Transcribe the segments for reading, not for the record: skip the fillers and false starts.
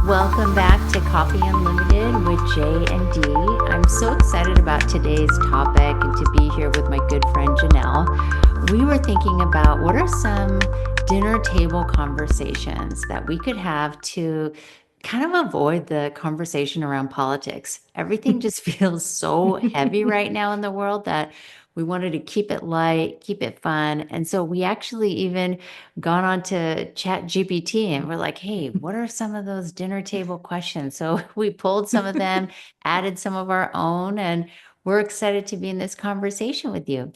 Welcome back to Coffee Unlimited with Jay and Dee. I'm so excited about today's topic and to be here with my good friend Janelle. We were thinking about what are some dinner table conversations that we could have to kind of avoid the conversation around politics. Everything just feels so heavy right now in the world that we wanted to keep it light, keep it fun. And so we actually even gone on to Chat GPT and we're like, hey, what are some of those dinner table questions? So we pulled some of them, added some of our own, and we're excited to be in this conversation with you.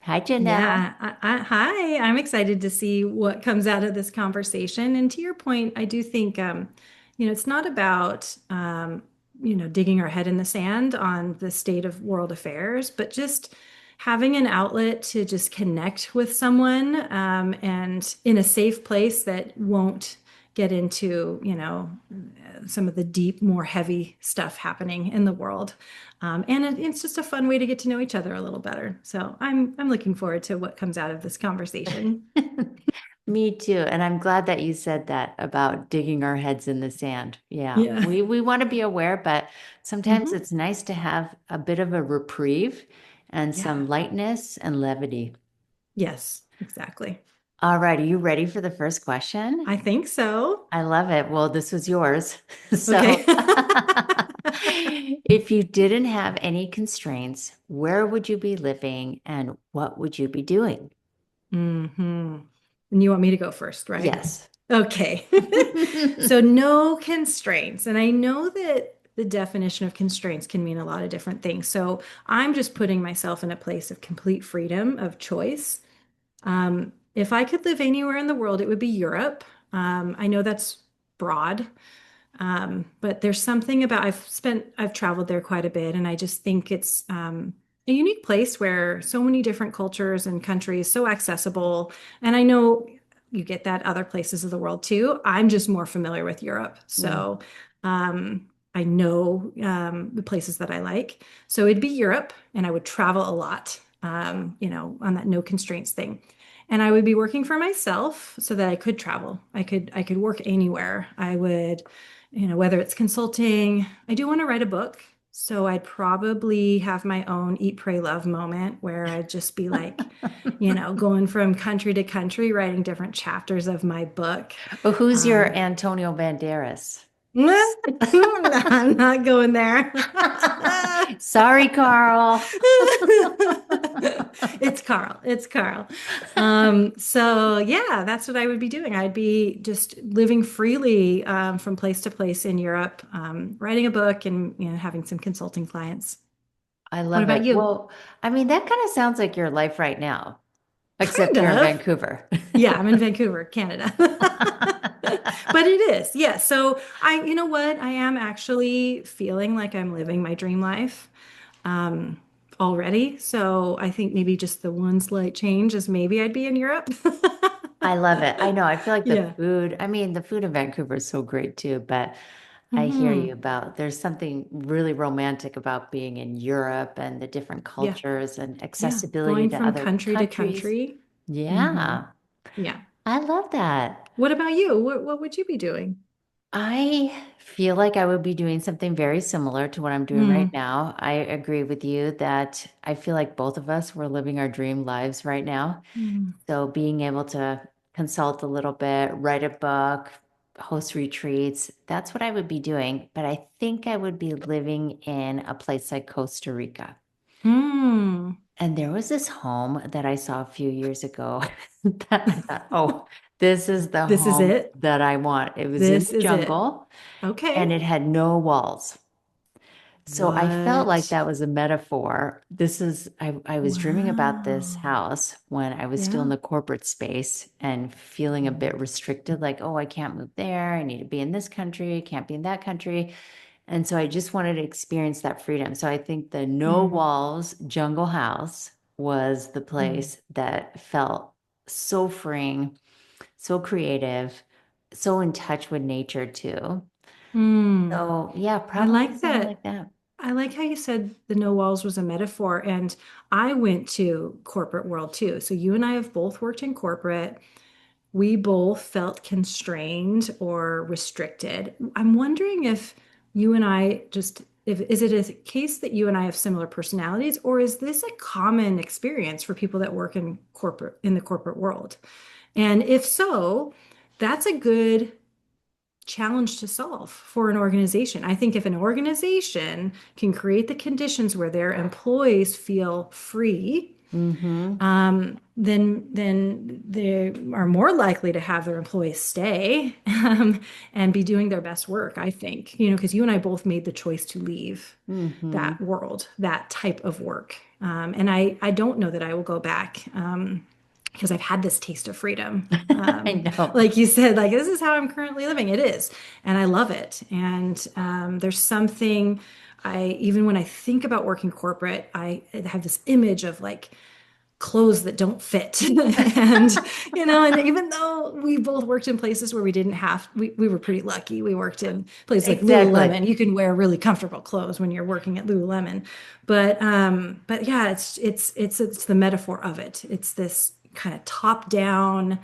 Hi, Janelle. Yeah, hi. I'm excited to see what comes out of this conversation. And to your point, I do think, it's not about, digging our head in the sand on the state of world affairs, but just having an outlet to just connect with someone, and in a safe place that won't get into, some of the deep, more heavy stuff happening in the world. It's just a fun way to get to know each other a little better. So I'm looking forward to what comes out of this conversation. Me too. And I'm glad that you said that about digging our heads in the sand. Yeah. Yeah. We want to be aware, but sometimes Hmm. it's nice to have a bit of a reprieve and Yeah. some lightness and levity. Yes, exactly. All right. Are you ready for the first question? I think so. I love it. Well, this was yours. Okay. So, if you didn't have any constraints, where would you be living and what would you be doing? Hmm. And you want me to go first, right? Yes. Okay. So no constraints. And I know that the definition of constraints can mean a lot of different things. So I'm just putting myself in a place of complete freedom of choice. If I could live anywhere in the world, it would be Europe. I know that's broad, but there's something about I've traveled there quite a bit, and I just think it's a unique place where so many different cultures and countries, so accessible. And I know you get that other places of the world too. I'm just more familiar with Europe, Mm. so I know the places that I like. So it'd be Europe, and I would travel a lot, on that no constraints thing. And I would be working for myself so that I could travel. I could work anywhere. I would, whether it's consulting, I do want to write a book. So I'd probably have my own eat, pray, love moment where I'd just be like, going from country to country, writing different chapters of my book. Well, who's your Um, Antonio Banderas? I'm not going there. Sorry, Carl. It's Carl. It's Carl. So yeah, that's what I would be doing. I'd be just living freely from place to place in Europe, writing a book and having some consulting clients. I What love about it. you? Well, I mean, that kind of sounds like your life right now, Kind except you're in of. Vancouver. Yeah, I'm in Vancouver, Canada. But it is. Yeah. So you know what? I am actually feeling like I'm living my dream life um, already. So I think maybe just the one slight change is maybe I'd be in Europe. I love it. I know. I feel like the Yeah. food, I mean, the food in Vancouver is so great too, but I hear you Hmm. about there's something really romantic about being in Europe and the different Yeah. cultures and Yeah. accessibility Going to from other country to countries. country. Hmm. Yeah, Yeah. I love that. What about you? What would you be doing? I feel like I would be doing something very similar to what I'm doing right Mm. now. I agree with you that I feel like both of us were living our dream lives right now. Mm. So being able to consult a little bit, write a book, host retreats, that's what I would be doing. But I think I would be living in a place like Costa Rica. Mm. And there was this home that I saw a few years ago that I thought, oh, this is the This is home it. that I want. It was in This the is it. jungle and Okay. it had no walls. So I felt like What? that was a metaphor. I was dreaming about this Wow. house when I was still in Yeah. the corporate space and feeling a bit restricted, like, oh, I can't move there. I need to be in this country, can't be in that country. And so I just wanted to experience that freedom. So I think the no Mm. walls jungle house was the Mm. place that felt so freeing, so creative, so in touch with nature too. Mm. So yeah, I probably like something that. like that. I like how you said the no walls was a metaphor. And I went to corporate world too. So you and I have both worked in corporate. we both felt constrained or restricted. I'm wondering if you and I just, if is it a case that you and I have similar personalities, or is this a common experience for people that work in the corporate world? And if so, that's a good challenge to solve for an organization. I think if an organization can create the conditions where their employees feel free, Mm-hmm. then they are more likely to have their employees stay and be doing their best work, I think, because you and I both made the choice to leave Mm-hmm. that world, that type of work. And I don't know that I will go back because I've had this taste of freedom. I know. Like you said, like this is how I'm currently living. It is. And I love it. And there's something even when I think about working corporate, I have this image of like clothes that don't fit. And even though we both worked in places where we were pretty lucky. We worked in places like Exactly. Lululemon. You can wear really comfortable clothes when you're working at Lululemon. But yeah, it's the metaphor of it. It's this kind of top down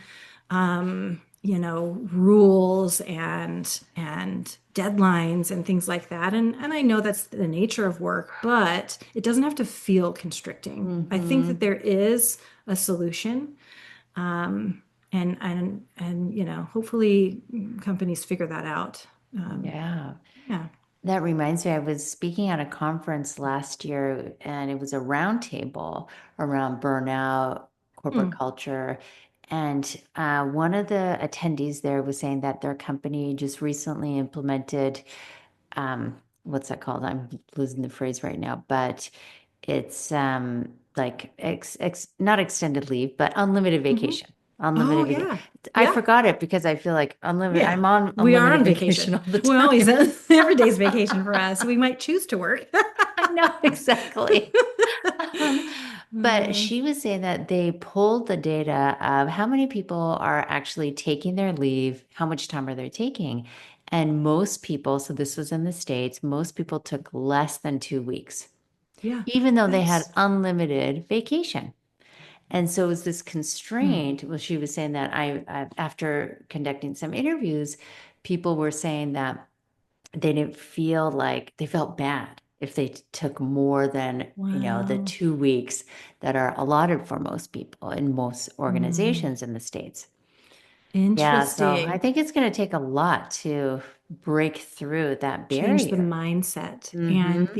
rules and deadlines and things like that. And I know that's the nature of work, but it doesn't have to feel constricting. I think that Mm-hmm. there is a solution. And hopefully companies figure that out. Yeah. Yeah. That reminds me, I was speaking at a conference last year and it was a roundtable around burnout, corporate Hmm. culture. And one of the attendees there was saying that their company just recently implemented, what's that called? I'm losing the phrase right now, but it's like not extended leave, but unlimited Hmm. vacation. Oh Unlimited vacation. yeah. I Yeah. forgot it because I feel like unlimited, Yeah. I'm on We are unlimited on vacation vacation. all the We always time. every day's vacation for us. We might choose to work. I know exactly. Um, but Uh, she was saying that they pulled the data of how many people are actually taking their leave, how much time are they taking. And most people, so this was in the States, most people took less than 2 weeks, yeah. even though they had That's unlimited vacation. And so it was this hmm. constraint. Well, she was saying that after conducting some interviews, people were saying that they didn't feel like they felt bad if they took more than, the Wow. 2 weeks that are allotted for most people in most Hmm. organizations in the States. Yeah, so I Interesting. think it's going to take a lot to break through that Change the barrier. mindset and Mm-hmm.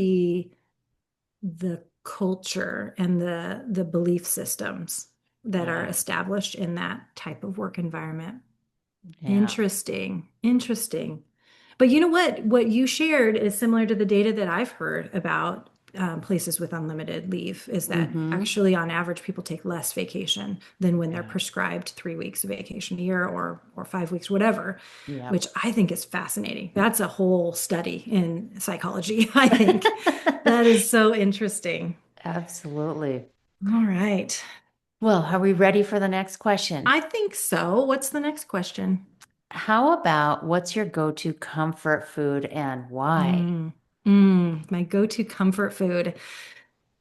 the culture and the belief systems that are Yeah. established in that type of work environment. Yeah. Interesting. Interesting. But you know what? What you shared is similar to the data that I've heard about places with unlimited leave, is that Mm-hmm. actually, on average, people take less vacation than when they're Yeah. prescribed 3 weeks of vacation a year or 5 weeks, whatever, Yeah. which I think is fascinating. That's a whole study in psychology, I think. That is so interesting. Absolutely. All right. Well, are we ready for the next question? I think so. What's the next question? How about what's your go-to comfort food and why? My go-to comfort food.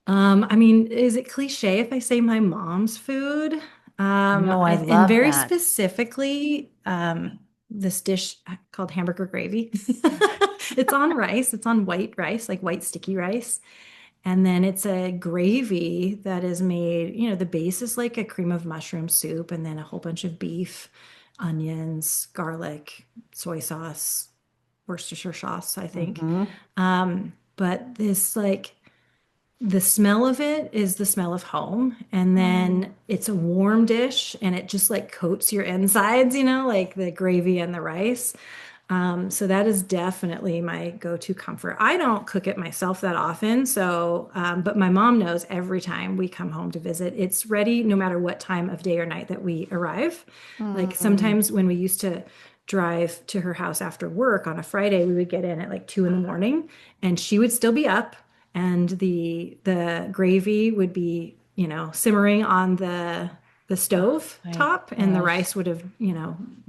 I mean, is it cliche if I say my mom's food? No, I And love very that. specifically, this dish called hamburger gravy. It's on rice. It's on white rice, like white sticky rice. And then it's a gravy that is made, the base is like a cream of mushroom soup, and then a whole bunch of beef, onions, garlic, soy sauce, Worcestershire sauce, I think. Mm-hmm. But this like the smell of it is the smell of home. And then it's a warm dish and it just like coats your insides, like the gravy and the rice. So that is definitely my go-to comfort. I don't cook it myself that often, but my mom knows every time we come home to visit, it's ready no matter what time of day or night that we arrive. Like Mm. sometimes when we used to drive to her house after work on a Friday, we would get in at like 2 in the morning and she would still be up and the gravy would be, simmering on the stove My top, and the gosh. rice would have,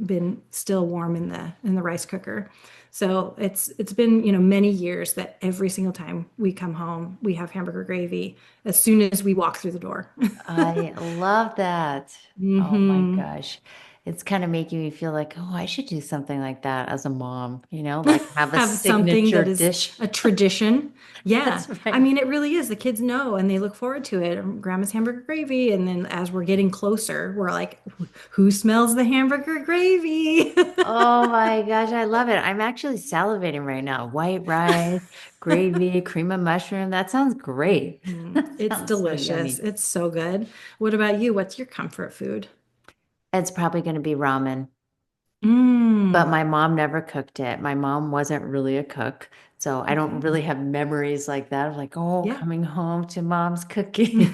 been still warm in the rice cooker. So it's been, many years that every single time we come home, we have hamburger gravy as soon as we walk through the door. I love that. Oh my Hmm. gosh. it's kind of making me feel like, oh, I should do something like that as a mom, like have a Have something signature that is dish. a tradition. Yeah. That's I right. mean, it really is. The kids know and they look forward to it. Grandma's hamburger gravy. And then as we're getting closer, we're like, who smells the hamburger gravy? Oh my gosh, I love it. I'm actually salivating right now. White rice, gravy, cream of mushroom. That sounds great. That It's sounds so delicious. yummy. It's so good. What about you? What's your comfort food? It's probably going to be ramen, but Mm, my mom never cooked it. My mom wasn't really a cook, so I don't okay. really have memories like that of like, oh, Yeah. coming home to mom's cooking.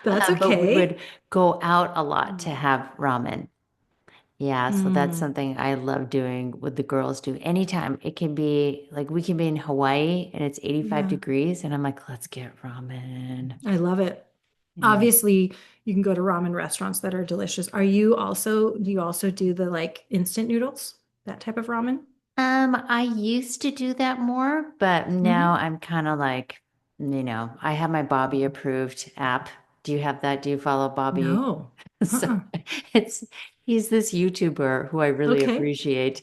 That's But we would okay. go out a lot to Mm. have ramen. Yeah, so that's Mm, something I love doing with the girls do anytime. It can be like we can be in Hawaii and it's 85 yeah, degrees and I'm like, let's get ramen. I love it. Yeah. Obviously, you can go to ramen restaurants that are delicious. Do you also do the like instant noodles? That type of ramen? I used to do that more, but now Hmm. I'm kind of like, I have my Bobby approved app. Do you have that? Do you follow Bobby? No. So Uh-uh. it's he's this YouTuber who I really Okay. appreciate.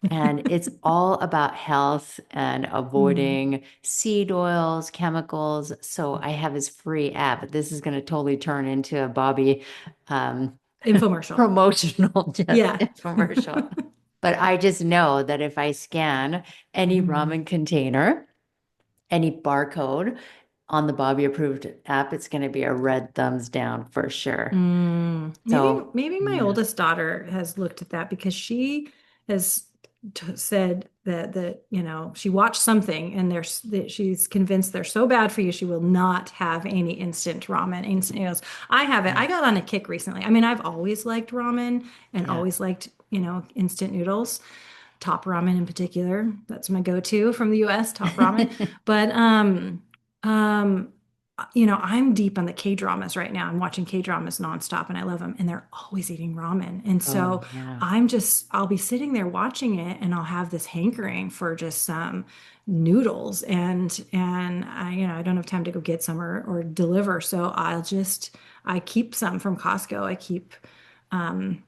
And it's all about health and Mm. avoiding seed oils, chemicals. So I have his free app. This is going to totally turn into a Bobby um, Infomercial. promotional just Yeah. infomercial. But I just know that if I scan any Mm. ramen container, any barcode on the Bobby approved app, it's going to be a red thumbs down for sure. So, Maybe my yeah. oldest daughter has looked at that because she has said that she watched something and that she's convinced they're so bad for you she will not have any instant ramen, instant noodles. I have it. Yeah. I got on a kick recently. I mean, I've always liked ramen and Yeah. always liked, instant noodles. Top ramen in particular. That's my go-to from the US, top ramen. But um I'm deep on the K-dramas right now. I'm watching K-dramas nonstop and I love them and they're always eating ramen. And Oh, so yeah. I'll be sitting there watching it and I'll have this hankering for just some noodles and I don't have time to go get some or deliver. So I keep some from Costco.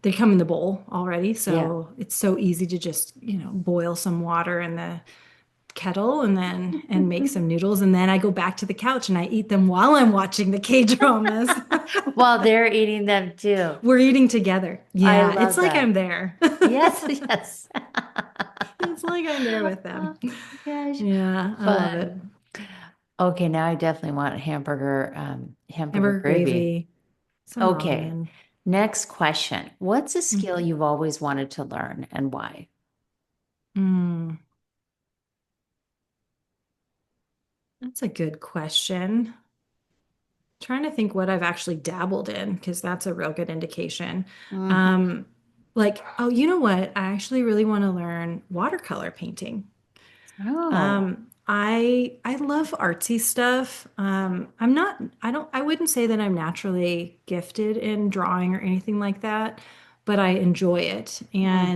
They come in the bowl already, Yeah. so it's so easy to just, boil some water in the kettle and make some noodles. And then I go back to the couch and I eat them while I'm watching the K-dramas. While they're eating them too. We're eating together. I Yeah, it's love like I'm that. there. Yes, yes. It's like I'm there with Oh them. my gosh. Yeah, I love it. Fun. Okay, now I definitely want hamburger Hamburger gravy. gravy, some Okay. ramen. Next question. What's a skill Mhm. you've always wanted to learn and why? Mm, that's a good question. Trying to think what I've actually dabbled in because that's a real good indication. Hmm. Um, oh, you know what? I actually really want to learn watercolor painting. Oh. I love artsy stuff. I wouldn't say that I'm naturally gifted in drawing or anything like that, but I enjoy it. Hmm.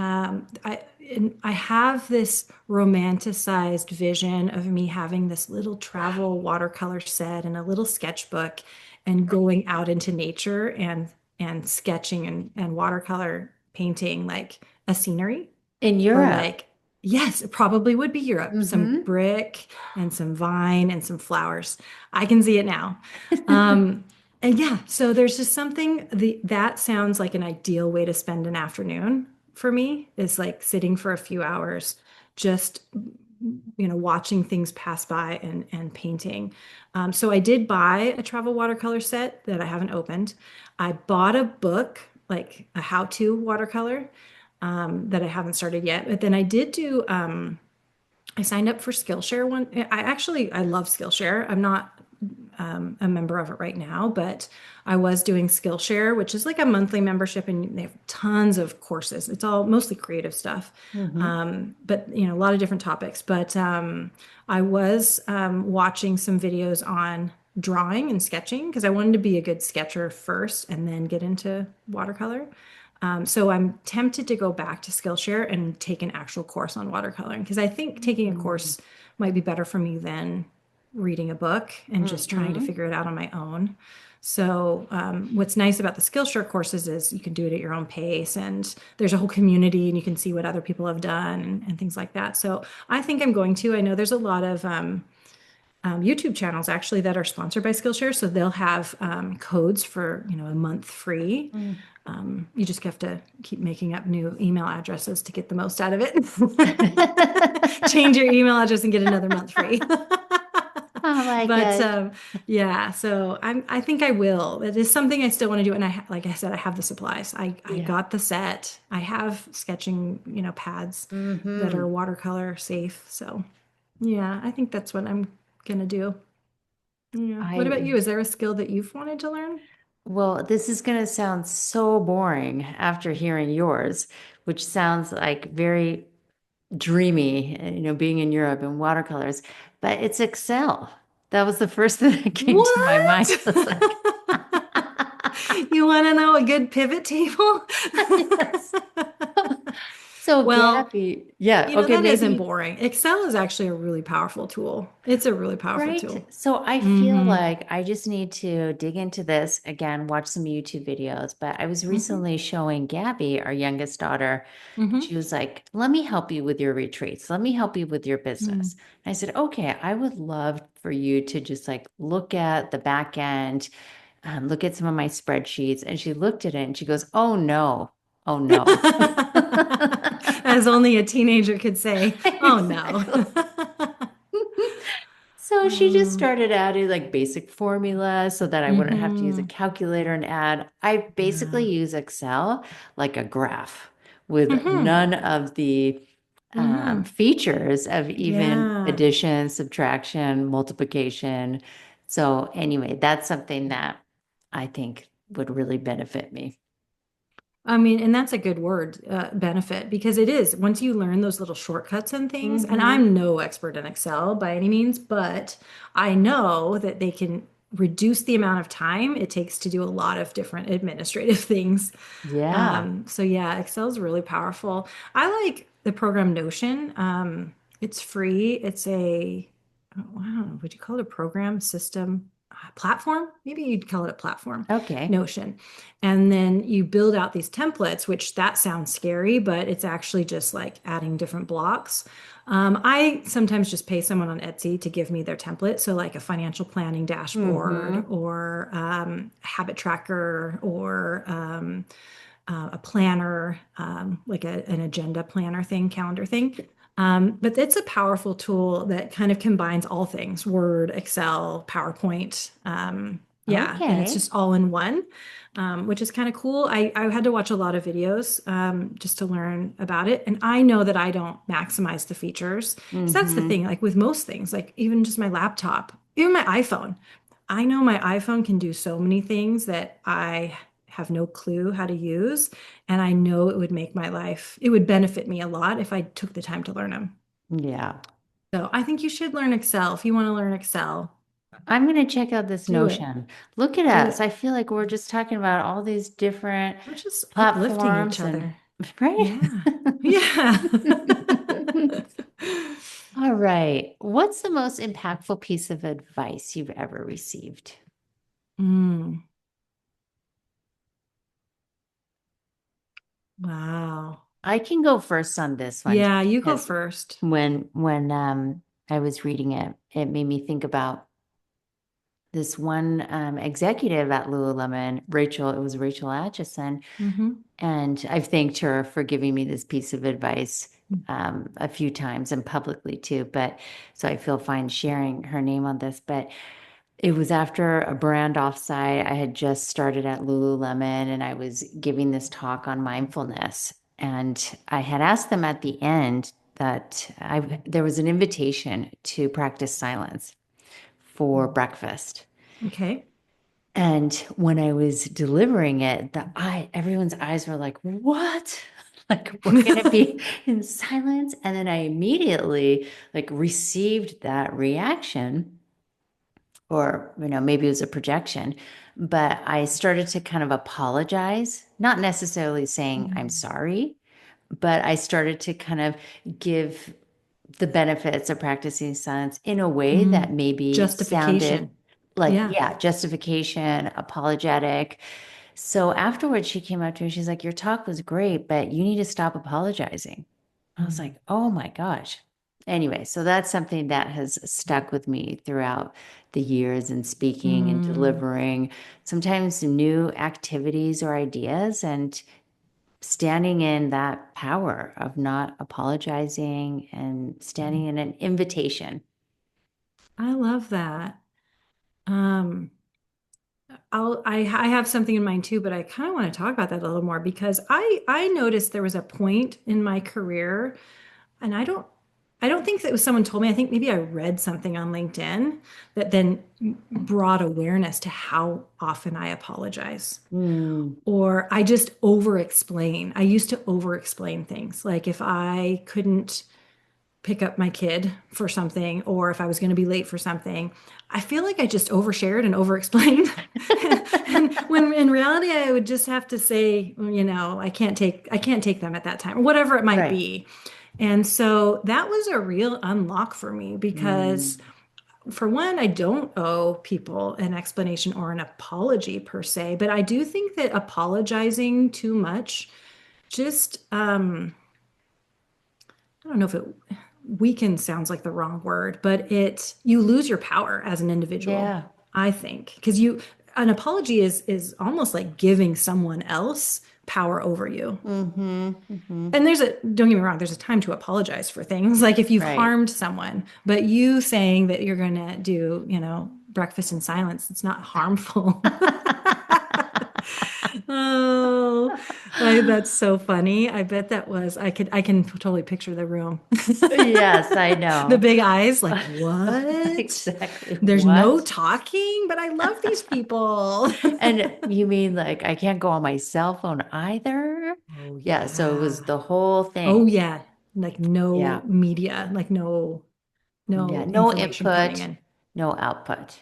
And I have this romanticized vision of me having this little travel watercolor set and a little sketchbook and going out into nature and sketching and watercolor painting like a scenery In or Europe. like, yes, it probably would be Europe. Some Hmm. brick and some vine and some flowers. I can see it now. Um, and yeah, so there's just something that sounds like an ideal way to spend an afternoon for me is like sitting for a few hours, just watching things pass by and painting. So I did buy a travel watercolor set that I haven't opened. I bought a book, like a how-to watercolor that I haven't started yet. But then I did do, I signed up for Skillshare one. I love Skillshare. I'm not a member of it right now, but I was doing Skillshare, which is like a monthly membership, and they have tons of courses. It's all mostly creative stuff, Hmm. but a lot of different topics. But I was watching some videos on drawing and sketching because I wanted to be a good sketcher first and then get into watercolor. So I'm tempted to go back to Skillshare and take an actual course on watercoloring because I think taking a course might be better for me than reading a book and just trying to Hmm. figure it out on my own. So, what's nice about the Skillshare courses is you can do it at your own pace, and there's a whole community, and you can see what other people have done and things like that. So, I think I'm going to. I know there's a lot of YouTube channels actually that are sponsored by Skillshare, so they'll have codes for a month free. Mm. You just have to keep making up new email addresses to get the most out of it. Change your email address and get another month free. Oh my But gosh. yeah, so I think I will. It is something I still want to do, and like I said, I have the supplies. I Yeah. got the set. I have sketching, pads that Hmm. are watercolor safe. So yeah, I think that's what I'm gonna do. Yeah. What about I you? Is there a skill that you've wanted to learn? Well, this is going to sound so boring after hearing yours, which sounds like very dreamy, being in Europe and watercolors, but it's Excel. That was the first thing that came to my mind. What? I was like, You want to know a good pivot table? yes. So Well, Gabby, yeah, okay, that isn't maybe. boring. Excel is actually a really powerful tool. It's a really powerful Right. tool. So I feel Mm-hmm. like I just need to dig into this again, watch some YouTube videos. But I was Mm-hmm. recently showing Gabby, our youngest daughter, Mm-hmm. she was like, let me help you with your retreats. Let me help you with your business. And I said, okay, I would love for you to just like look at the back end, look at some of my spreadsheets. And she looked at it and she goes, oh no, oh no. As only a teenager could say, oh no. Exactly. So she just Mm-hmm. started adding like basic formulas so that I wouldn't have to use a calculator and add. I basically Yeah. use Excel like a graph with Mm-hmm. none of the Mm-hmm. features of even Yeah. addition, subtraction, multiplication. So, anyway, that's something that I think would really benefit me. I mean, and that's a good word, benefit, because it is once you learn those little shortcuts and things, and Hmm. I'm no expert in Excel by any means, but I know that they can reduce the amount of time it takes to do a lot of different administrative things. Yeah. So yeah, Excel is really powerful. I like the program Notion. It's free. It's a, oh, wow, would you call it a program system platform? Maybe you'd call it a platform, Okay. Notion. And then you build out these templates, which that sounds scary, but it's actually just like adding different blocks. I sometimes just pay someone on Etsy to give me their template. So, like a financial planning dashboard Hmm. or habit tracker or a planner, like an agenda planner thing, calendar thing. But it's a powerful tool that kind of combines all things Word, Excel, PowerPoint. Yeah, and it's Okay. just all in one, which is kind of cool. I had to watch a lot of videos just to learn about it. And I know that I don't maximize the features. So that's the Hmm. thing, like with most things, like even just my laptop, even my iPhone. I know my iPhone can do so many things that I have no clue how to use. And I know it would make my life, it would benefit me a lot if I took the time to learn them. Yeah. So I think you should learn Excel if you want to learn Excel. I'm going to check out this Do it. Notion. Look at Do us. it. I feel like we're just talking about all these different We're just uplifting each platforms and other. right. Yeah. Yeah. All right. What's the most impactful piece of advice you've ever received? Mm, wow. I can go first on this one Yeah, you go because first. when I was reading it, it made me think about this one executive at Lululemon, Rachel. It was Rachel Atchison. Hmm. And I've thanked her for giving me this piece of advice a few times and publicly too. But so I feel fine sharing her name on this. But it was after a brand offsite. I had just started at Lululemon and I was giving this talk on mindfulness. And I had asked them at the end that there was an invitation to practice silence for breakfast. Okay. And when I was delivering it, everyone's eyes were like, what? Like we're gonna be in silence. And then I immediately like received that reaction, or maybe it was a projection, but I started to kind of apologize, not necessarily saying I'm sorry, but I started to kind of give the benefits of practicing silence in a way Mm. that maybe sounded Justification. like, Yeah. yeah, justification, apologetic. So afterwards, she came up to me. She's like, "Your talk was great, but you need to stop apologizing." I was Mm. like, "Oh my gosh." Anyway, so that's something that has stuck with me throughout the years in speaking and Mm. delivering sometimes new activities or ideas and standing in that power of not apologizing and standing in an invitation. I love that. Um, I have something in mind too, but I kind of want to talk about that a little more because I noticed there was a point in my career, and I don't think that it was someone told me. I think maybe I read something on LinkedIn that then brought awareness to how often I apologize. Mm, Or I just over explain. I used to over explain things. Like if I couldn't pick up my kid for something, or if I was going to be late for something, I feel like I just overshared and over explained. And when in reality, I would just have to say, I can't take them at that time, or whatever it might right. be. And so that was a real unlock for me because, Mm, for one, I don't owe people an explanation or an apology per se, but I do think that apologizing too much just, I don't know if it weaken sounds like the wrong word, but you lose your power as an individual, yeah. I think. Because an apology is almost like giving someone else power over you. Mm-hmm. Mm-hmm. And don't get me wrong, there's a time to apologize for things. Like if you've Right. harmed someone, but you saying that you're going to do, breakfast in silence, it's not harmful. Oh, that's so funny. I bet that was, I can totally picture the room. Yes, I The know. big eyes, like, what? Exactly. There's no What? talking, but I love these people. And you mean like I can't go on my cell phone either? Oh, Yeah, so it was yeah. the whole Oh, thing. yeah. Like no Yeah. media, like Yeah. no No information coming input, in. no output.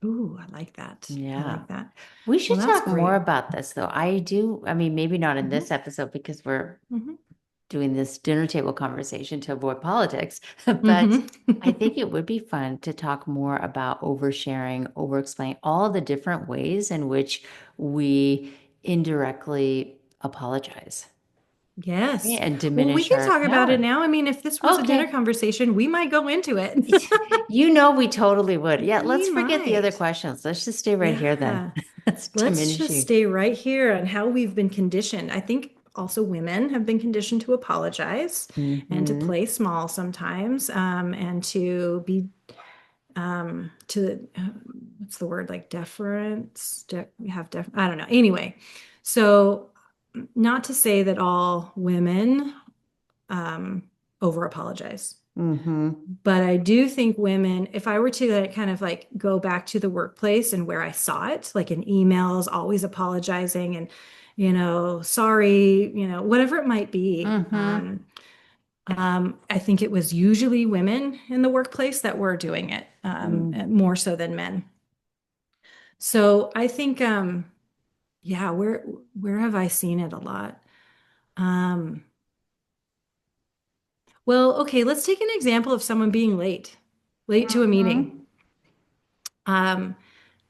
Ooh, I like that. I Yeah. like that. We Well, should that's talk more great. about this though. I mean, maybe not in Hmm. this episode because we're Hmm. doing this dinner table conversation to avoid politics, but Hmm. I think it would be fun to talk more about oversharing, over explaining all the different ways in which we indirectly apologize, right? Yes. And Well, we diminish can our talk about it power. now. I mean, if this was a dinner Okay. conversation, we might go into it. You know, we totally would. Yeah, let's We forget the other might. questions. Let's just stay right here then. Yeah. It's Let's just diminishing. stay right here on how we've been conditioned. I think also women have been conditioned to apologize and to Hmm. play small sometimes, and to be to what's the word, like deference? I don't know. Anyway, so not to say that all women um, over apologize. Hmm. But I do think women, if I were to like, kind of like go back to the workplace and where I saw it, like in emails, always apologizing and, sorry, whatever it might be. Hmm. I think it was usually women in the workplace that were doing it, Mm. more so than men. So I think, yeah, where have I seen it a lot? Um, well, okay, let's take an example of someone being late to a meeting. Hmm. Um,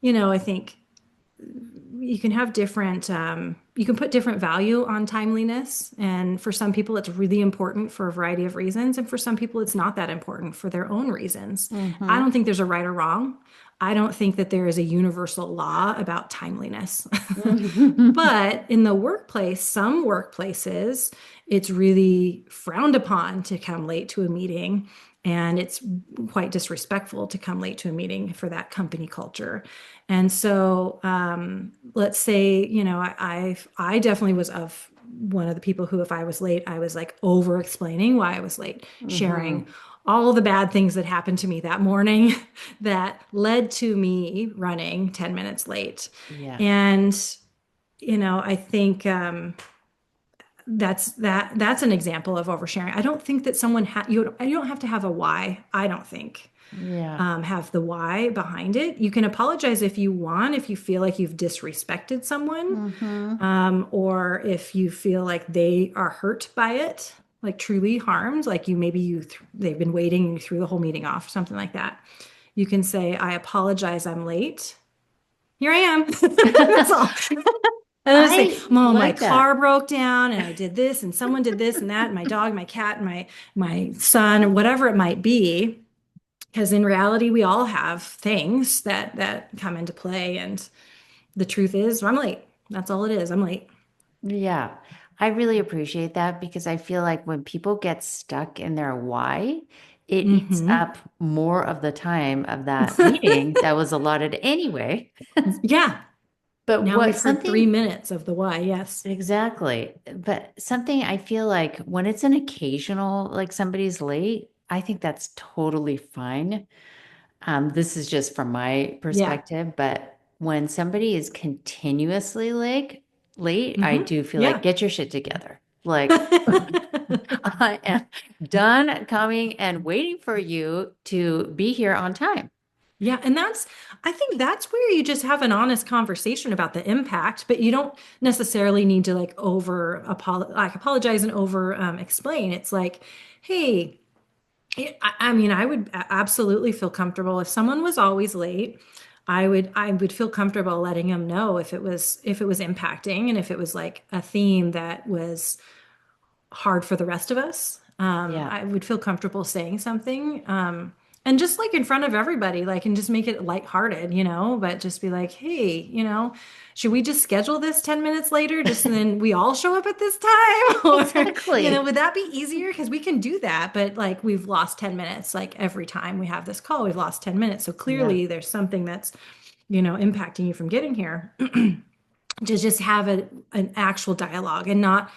I think you can have you can put different value on timeliness. And for some people, it's really important for a variety of reasons. And for some people, it's not that important for their own reasons. I Hmm. don't think there's a right or wrong. I don't think that there is a universal law about timeliness. But in the workplace, some workplaces, it's really frowned upon to come late to a meeting. And it's quite disrespectful to come late to a meeting for that company culture. And so, let's say, I definitely was of one of the people who, if I was late, I was like over explaining why I was late, sharing Hmm. all the bad things that happened to me that morning that led to me running 10 minutes late. Yeah. And, I think, that's an example of oversharing. I don't think that you don't have to have a why. I don't think Yeah. have the why behind it. You can apologize if you want, if you feel like you've disrespected someone, Hmm. or if you feel like they are hurt by it, like truly harmed, like they've been waiting and you threw the whole meeting off, something like that. You can say, I apologize, I'm late. Here I am. That's all. And then I say, I "Oh, my like car that. broke down, and I did this, and someone did this and that, and my dog, my cat, and my son, or whatever it might be." Because in reality, we all have things that come into play, and the truth is, I'm late. That's all it is. I'm late. Yeah. I really appreciate that because I feel like when people get stuck in their why, it eats Hmm. up more of the time of that meeting that was allotted anyway. Yeah. But Now what we've heard 3 minutes of the why. Yes. exactly. But something I feel like when it's an occasional, like somebody's late, I think that's totally fine. This is just from my Yeah. perspective, but when somebody is continuously late, I Hmm. do feel like Yeah. get your shit together. Like I am done coming and waiting for you to be here on time. Yeah, and I think that's where you just have an honest conversation about the impact, but you don't necessarily need to like apologize and over explain. It's like, hey, I mean, I would absolutely feel comfortable if someone was always late. I would feel comfortable letting them know if it was impacting and if it was like a theme that was hard for the rest of us. Yeah. I would feel comfortable saying something. And just like in front of everybody, like, and just make it lighthearted, but just be like, hey, should we just schedule this 10 minutes later, just and then we all show up at this time? Or, Exactly. would that be easier? Because we can do that, but like we've lost 10 minutes, like every time we have this call, we've lost 10 minutes. So Yeah. clearly there's something that's, impacting you from getting here. To just have an actual dialogue and not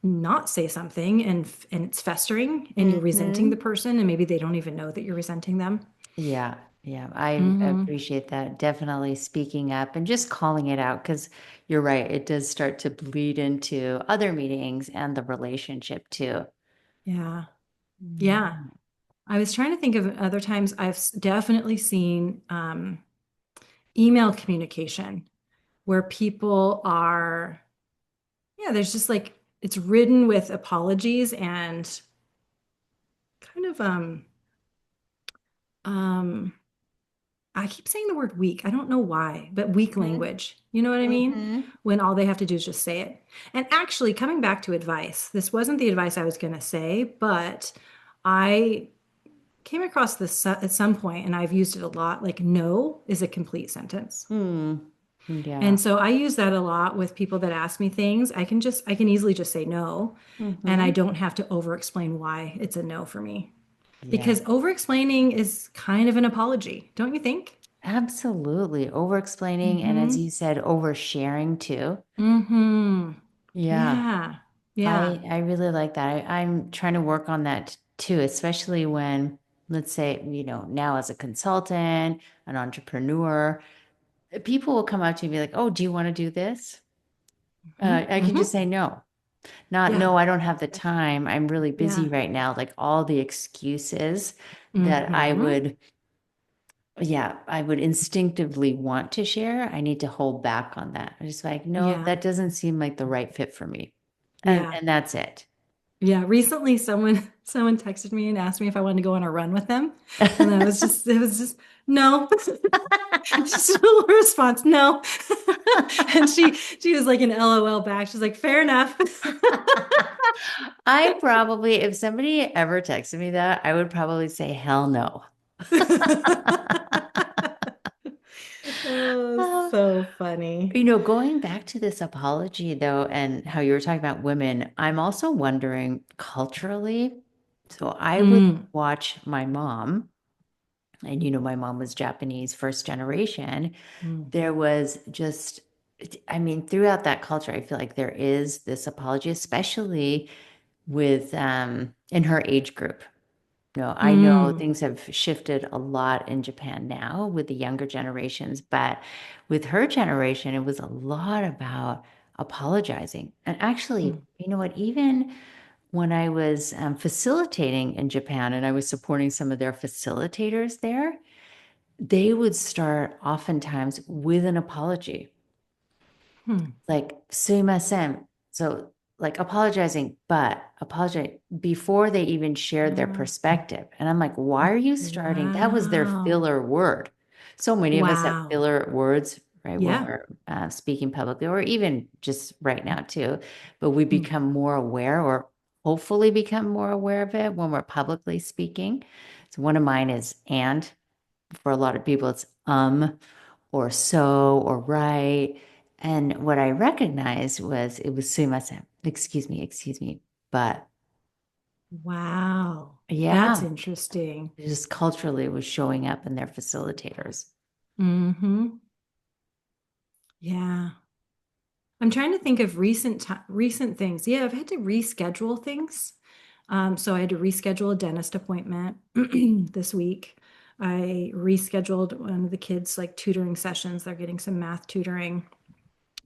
not say something and it's festering and you're resenting the Hmm. person and maybe they don't even know that you're resenting them. Yeah. Yeah. I Hmm. appreciate that. Definitely speaking up and just calling it out because you're right. It does start to bleed into other meetings and the relationship too. Yeah. Yeah. Yeah. I was trying to think of other times definitely seen email communication where people are, yeah, there's just like it's ridden with apologies and kind of um I keep saying the word weak. I don't know why, but weak language. You know what I mean? Mm-hmm. When all they have to do is just say it. And actually, coming back to advice, this wasn't the advice I was going to say, but I came across this at some point and I've used it a lot. Like, no is a complete sentence. Hmm. And Yeah. so I use that a lot with people that ask me things. I can easily just say no, and I Mm-hmm. don't have to over explain why it's a no for me. Yeah. Because over explaining is kind of an apology, don't you think? Absolutely. Over explaining and as Mm-hmm. you said, oversharing too. Mm-hmm. Yeah. Yeah. Yeah. I really like that. I'm trying to work on that too, especially when, let's say, now as a consultant, an entrepreneur, people will come up to me and be like, "Oh, do you want to do this?" I can just Mm-hmm. say no. Not, Yeah. no, I don't have the time. I'm really busy Yeah. right now. Like all the excuses that Mm-hmm. yeah, I would instinctively want to share. I need to hold back on that. I'm just like, no, Yeah. that doesn't seem like the right fit for me. And Yeah. and that's it. Yeah. Recently someone texted me and asked me if I wanted to go on a run with them. And it was just no. Just a little response, no. And she was like an LOL back. She's like, fair enough. I probably, if somebody ever texted me that, I would probably say, hell no. Oh, Uh, so funny. going back to this apology though, and how you were talking about women, I'm also wondering culturally. So I would Mm, watch my mom, and my mom was Japanese first generation. mm, There was just, I mean, throughout that culture, I feel like there is this apology, especially with in her age group. No, I know mm, things have shifted a lot in Japan now with the younger generations, but with her generation, it was a lot about apologizing. And actually, mm, you know what? Even when I was facilitating in Japan and I was supporting some of their facilitators there, they would start oftentimes with an apology, mm, like "suimasen." So, like apologizing, but apologize before they even shared their Oh, perspective. And I'm like, why are you starting? That was their wow. filler word. So many of us have Wow. filler words, right, when Yeah. we're speaking publicly, or even just right now too. But we Mm. become more aware, or hopefully become more aware of it when we're publicly speaking. So one of mine is and. For a lot of people, it's or so or right. And what I recognized was it was so much, excuse me. But Wow. That's yeah, interesting. just culturally it was showing up in their facilitators. Hmm. Yeah. I'm trying to think of recent things. Yeah, I've had to reschedule things. So I had to reschedule a dentist appointment this week. I rescheduled one of the kids' like tutoring sessions. They're getting some math tutoring.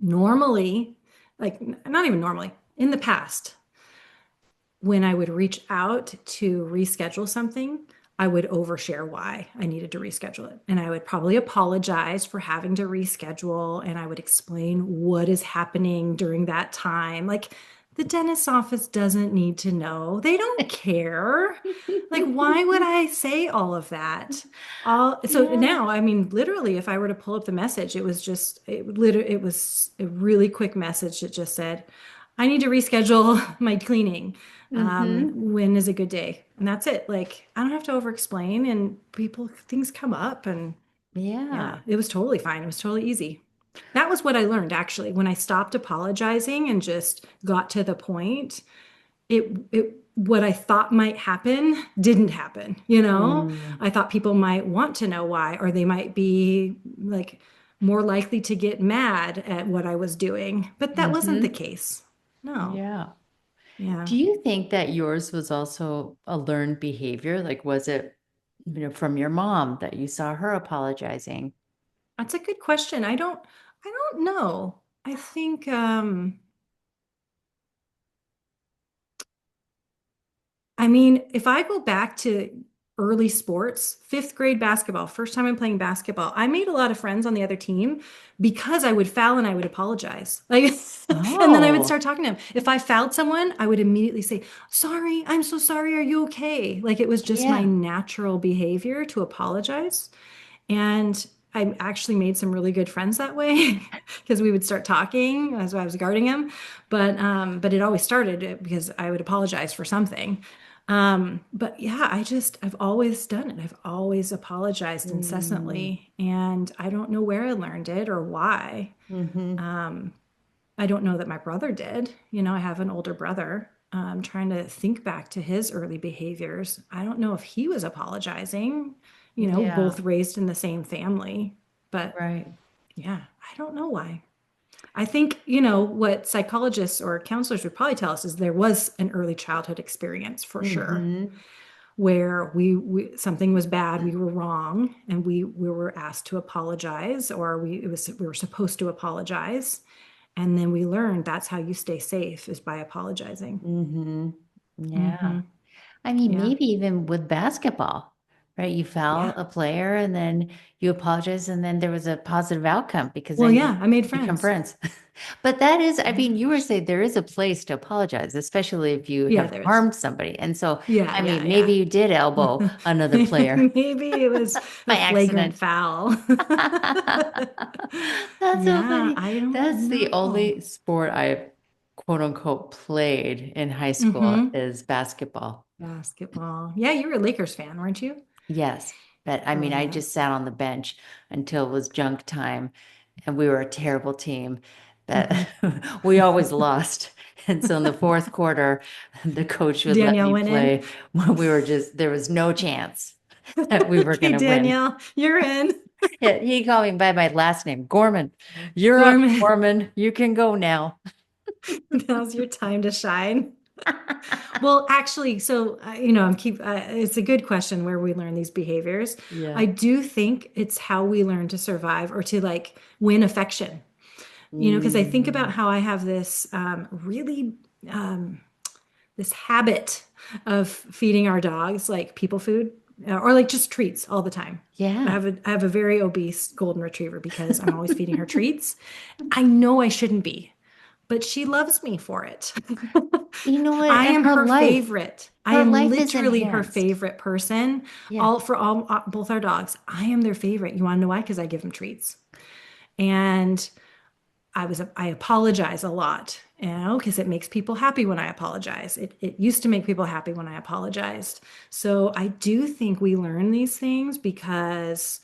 Normally, like not even normally, in the past, when I would reach out to reschedule something, I would overshare why I needed to reschedule it. And I would probably apologize for having to reschedule. And I would explain what is happening during that time. Like the dentist's office doesn't need to know, they don't care. Like, why would I say all of that? So Yeah. now, I mean, literally, if I were to pull up the message, it was a really quick message that just said, I need to reschedule my cleaning. Mm-hmm. When is a good day? And that's it. Like, I don't have to over explain, and things come up. And Yeah. yeah, it was totally fine. It was totally easy. That was what I learned actually. When I stopped apologizing and just got to the point, what I thought might happen didn't happen, you know? Mm. I thought people might want to know why, or they might be like more likely to get mad at what I was doing. But that wasn't the Mm-hmm. case. No. Yeah. Yeah. Do you think that yours was also a learned behavior? Like, was it, from your mom that you saw her apologizing? That's a good question. I don't know. I think I mean, if I go back to early sports, fifth grade basketball, first time I'm playing basketball, I made a lot of friends on the other team because I would foul and I would apologize. Like, and then I would Oh, start talking to them. If I fouled someone, I would immediately say, Sorry, I'm so sorry. Are you okay? Like it was just my yeah. natural behavior to apologize. And I actually made some really good friends that way because we would start talking as I was guarding him. But it always started because I would apologize for something. But yeah, I've always done it. I've always apologized Mm. incessantly, and I don't know where I learned it or why. Hmm. I don't know that my brother did. You know, I have an older brother. Trying to think back to his early behaviors. I don't know if he was apologizing, you know, Yeah, both raised in the same family. But right. yeah, I don't know why. I think, you know, what psychologists or counselors would probably tell us is there was an early childhood experience for sure Hmm. where something was bad, we were wrong, and we were asked to apologize, or we were supposed to apologize. And then we learned that's how you stay safe is by apologizing. Hmm. Yeah. Hmm. I mean, Yeah. maybe even with basketball, right? You foul Yeah. a player and then you apologize, and then there was a positive outcome because Well, then you yeah, I made become friends. friends. But that is, I Yeah. mean, you were saying there is a place to apologize, especially if you Yeah, have there is. harmed somebody. And so, Yeah, I yeah, mean, maybe yeah. you did elbow another player Maybe it was by a flagrant accident. foul. That's so Yeah, funny. I don't That's the know. only sport I quote unquote played in high school Hmm. is basketball. Basketball. Yeah, you were a Lakers fan, weren't you? Yes. But I mean, Growing I up. just sat on the bench until it was junk time, and we were a terrible team. But Hmm. we always lost. And so in the fourth quarter, the coach would let Danielle me went in. play when there was no chance that we were going Okay, to win. Danielle, you're in. Yeah, he called me by my last name, Gorman. You're up, Gorman, Gorman. You can go now. now's your time to shine. Well, actually, so you know, it's a good question where we learn these behaviors. I Yeah. do think it's how we learn to survive or to like win affection. You know, because I think about Mm. how I have this really this habit of feeding our dogs like people food or like just treats all the time. Yeah. I have a very obese golden retriever because I'm always feeding her treats. I know I shouldn't be, but she loves me for it. You know what? I And am her her life, favorite. I her am life is literally her enhanced. favorite person. Yeah. All for all both our dogs. I am their favorite. You want to know why? Because I give them treats. And I apologize a lot, because it makes people happy when I apologize. It used to make people happy when I apologized. So I do think we learn these things because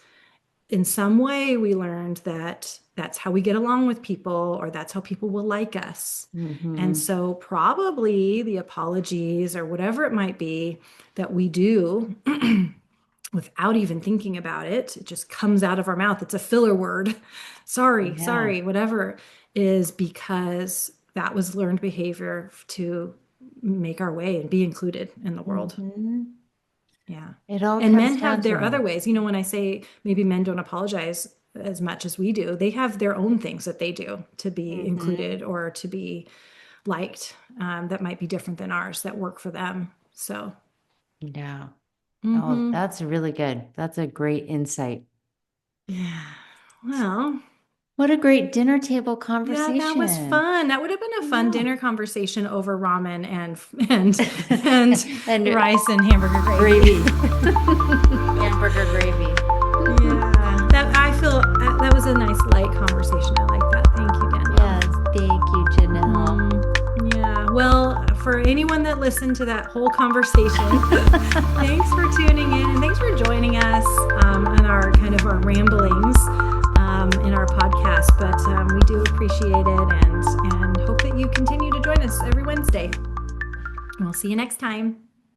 in some way we learned that that's how we get along with people, or that's how people will like us. And Hmm. so probably the apologies or whatever it might be that we do without even thinking about it, it just comes out of our mouth. It's a filler word. Sorry, Yeah. sorry, whatever, is because that was learned behavior to make our way and be included in the world. Hmm. Yeah. It all And comes men down have to their other that. ways. When I say maybe men don't apologize as much as we do, they have their own things that they do to be Hmm. included or to be liked, that might be different than ours that work for them. So, Yeah. Oh, hmm that's really good. That's a great insight. yeah. Well, What a great dinner table yeah, that was conversation. fun. That would have been a I fun know. dinner conversation over ramen and And rice and hamburger gravy. gravy, hamburger gravy. Yeah, that I feel that was a nice light conversation. I like that. Thank you, Danielle. Yes, thank you, Janelle. Yeah. Well, for anyone that listened to that whole conversation, thanks for tuning in and thanks for joining us, on our kind of our ramblings, in our podcast. But we do appreciate it and hope that you continue to join us every Wednesday. And we'll see you next time.